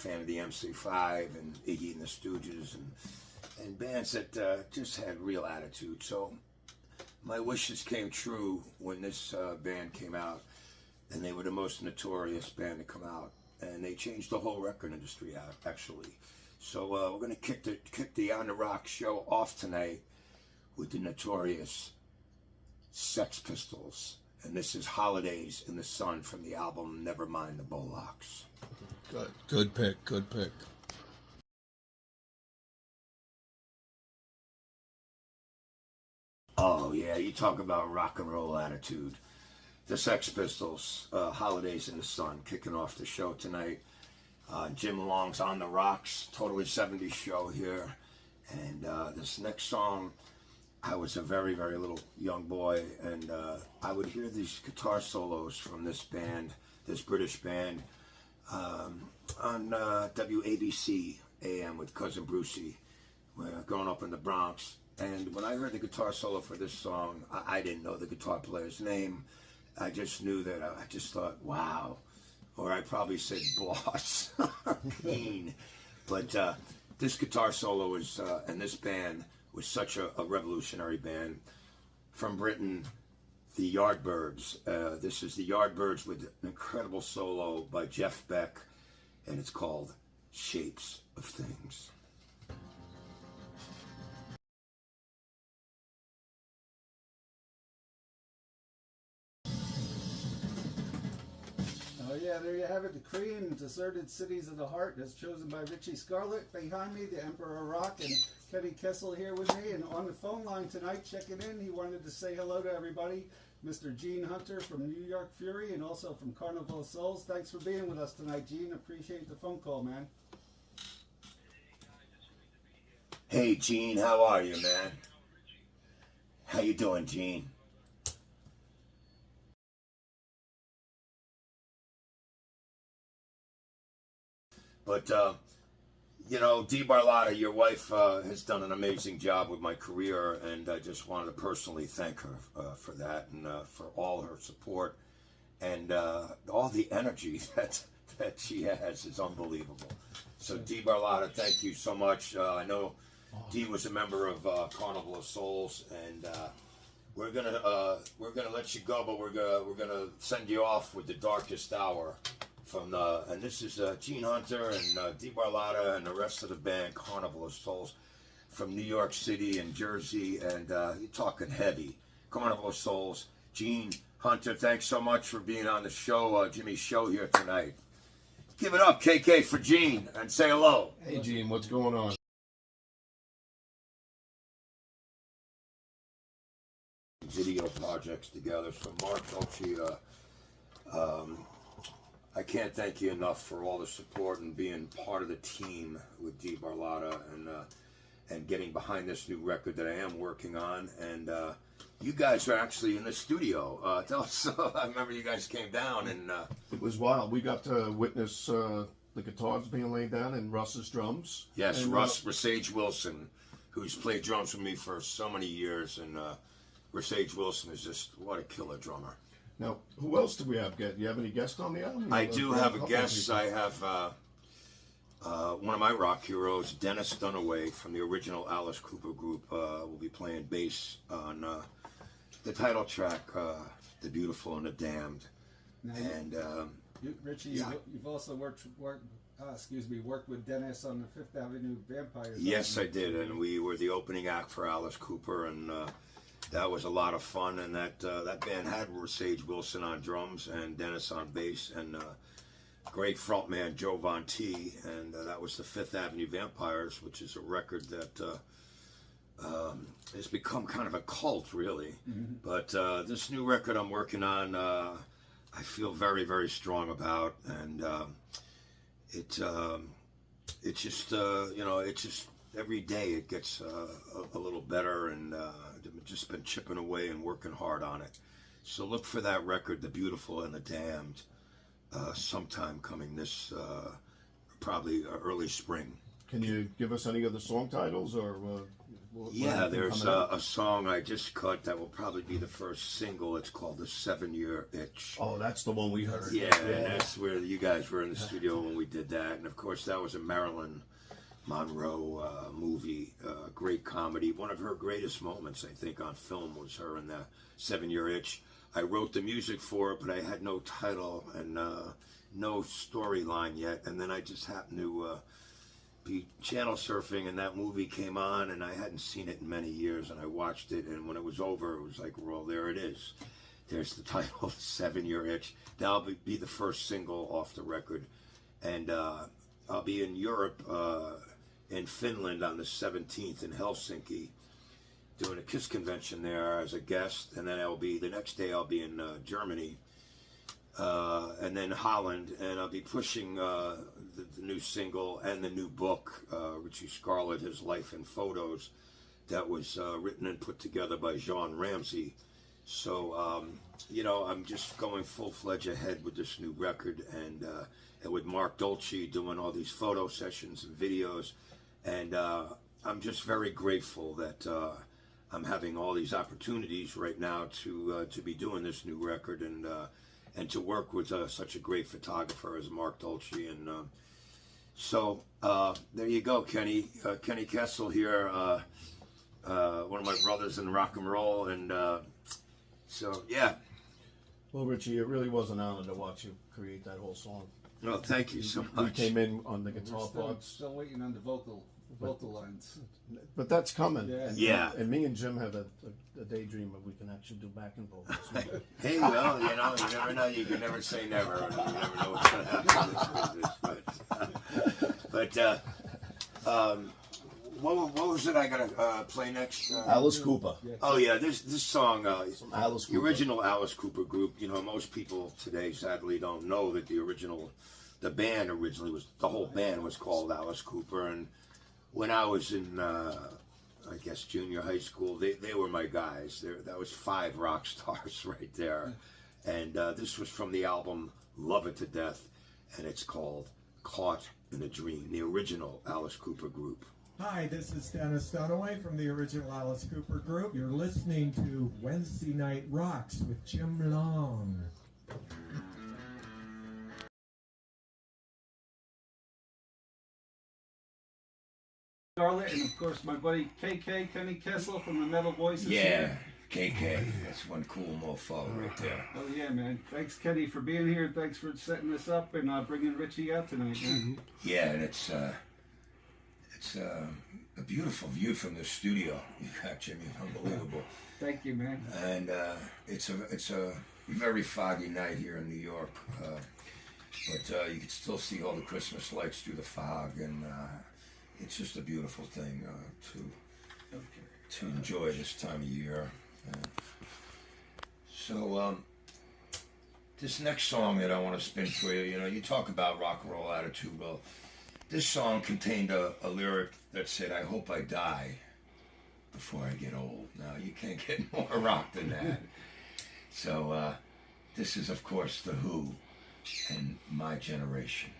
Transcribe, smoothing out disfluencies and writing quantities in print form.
fan of the MC5 and Iggy and the Stooges and bands that just had real attitude. So my wishes came true when this band came out, and they were the most notorious band to come out, and they changed the whole record industry out, actually. So we're gonna kick the On the Rock show off tonight with the notorious Sex Pistols, and this is Holidays in the Sun from the album Nevermind the Bollocks. Good pick, good pick. Oh yeah, you talk about rock and roll attitude. The Sex Pistols, Holidays in the Sun, kicking off the show tonight. Jim Long's On the Rocks, totally 70s show here. And this next song, I was a very, very little young boy, and I would hear these guitar solos from this band, this British band, on WABC AM with Cousin Brucey, growing up in the Bronx. And when I heard the guitar solo for this song, I didn't know the guitar player's name. I just knew that I just thought, wow. Or I probably said boss, Keen. But this guitar solo was, and this band was such a revolutionary band. From Britain, the Yardbirds. This is the Yardbirds with an incredible solo by Jeff Beck, and it's called Shapes of Things. Oh yeah, there you have it. The Korean Deserted Cities of the Heart is chosen by Richie Scarlett. Behind me, the Emperor of Rock, and Kenny Kessel here with me. And on the phone line tonight, checking in, he wanted to say hello to everybody. Mr. Gene Hunter from New York Fury and also from Carnival of Souls. Thanks for being with us tonight, Gene. Appreciate the phone call, man. Hey, Gene, how are you, man? How you doing, Gene? But, you know, Dee Barlotta, your wife, has done an amazing job with my career, and I just wanted to personally thank her for that and for all her support. And all the energy that she has is unbelievable. So, Dee Barlotta, thank you so much. I know Dee was a member of Carnival of Souls, and we're gonna let you go, but we're gonna send you off with The Darkest Hour. And this is Gene Hunter and Dee Barlotta and the rest of the band Carnival of Souls from New York City and Jersey, and you're talking heavy. Carnival of Souls. Gene Hunter, thanks so much for being on the show, Jimmy's show here tonight. Give it up, KK, for Gene, and say hello. Hey Gene, what's going on? Video projects together. So Mark Dolce, I can't thank you enough for all the support and being part of the team with Dee Barlotta and getting behind this new record that I am working on. And you guys are actually in the studio. Tell us, I remember you guys came down and... It was wild. We got to witness the guitars being laid down and Russ's drums. Yes, and, Sage Wilson, who's played drums with me for so many years. And Sage Wilson is just, what a killer drummer. Now, who else do we have? Do you have any guests on the album? I do have a guest. I have one of my rock heroes, Dennis Dunaway from the original Alice Cooper group. Will be playing bass on the title track, "The Beautiful and the Damned." Now, and Richie, yeah. you've also worked with Dennis on the Fifth Avenue Vampires. Yes, I did, and we were the opening act for Alice Cooper, and that was a lot of fun. And that band had Sage Wilson on drums and Dennis on bass, and great frontman Joe Von T. And that was the Fifth Avenue Vampires, which is a record that has become kind of a cult, really. Mm-hmm. But this new record I'm working on, I feel very, very strong about, and it's just it's just every day it gets a little better, and I've just been chipping away and working hard on it. So look for that record, The Beautiful and the Damned, sometime coming this, probably early spring. Can you give us any of the song titles, or Yeah, there's a song I just cut that will probably be the first single. It's called The 7-Year Itch. Oh, that's the one we heard. Yeah, and that's where you guys were in the studio when we did that. And of course, that was a Marilyn Monroe movie, great comedy. One of her greatest moments, I think, on film was her in the 7-Year Itch. I wrote the music for it, but I had no title and no storyline yet. And then I just happened to be channel surfing, and that movie came on, and I hadn't seen it in many years, and I watched it, and when it was over, it was like, well, there it is. There's the title, 7-Year Itch. That'll be the first single off the record, and I'll be in Europe, in Finland on the 17th in Helsinki, doing a KISS convention there as a guest, and then the next day I'll be in Germany, and then Holland, and I'll be pushing the new single and the new book, Richie Scarlet, His Life in Photos, that was written and put together by Jean Ramsey. So, I'm just going full-fledged ahead with this new record, and with Mark Dolce doing all these photo sessions and videos, and I'm just very grateful that I'm having all these opportunities right now to be doing this new record, and to work with such a great photographer as Mark Dolce. And so there you go, Kenny. Kenny Kessel here, one of my brothers in rock and roll. And so, yeah. Well, Richie, it really was an honor to watch you create that whole song. Well, thank you so We much. came in on the guitar We're parts, still waiting on the vocal lines. but that's coming. Yeah. And, Yeah. And me and Jim have a daydream that we can actually do backing vocals. Hey, well, you never know. You can never say never. You never know what's going to happen in this business. But what was it I got to play next? Alice Cooper. Oh, yeah, this song, Alice the Cooper. original Alice Cooper group. Most people today sadly don't know that the band originally the whole band was called Alice Cooper. And when I was in, I guess, junior high school, they were my guys. That was 5 rock stars right there. And this was from the album Love It to Death, and it's called Caught in a Dream, the original Alice Cooper group. Hi, this is Dennis Dunaway from the original Alice Cooper group. You're listening to Wednesday Night Rocks with Jim Long. Scarlet, and of course my buddy KK, Kenny Kessel from the Metal Voices. Yeah, KK. That's one cool mofo right there. Oh yeah, man. Thanks, Kenny, for being here. Thanks for setting this up and bringing Richie out tonight, man. Yeah, and it's a beautiful view from the studio. You got Jimmy, unbelievable. Thank you, man. And it's a very foggy night here in New York, but you can still see all the Christmas lights through the fog, and it's just a beautiful thing to enjoy this time of year. So this next song that I want to spin for you, you talk about rock and roll attitude. Well, this song contained a lyric that said, "I hope I die before I get old." Now, you can't get more rock than that. So this is, of course, The Who and My Generation.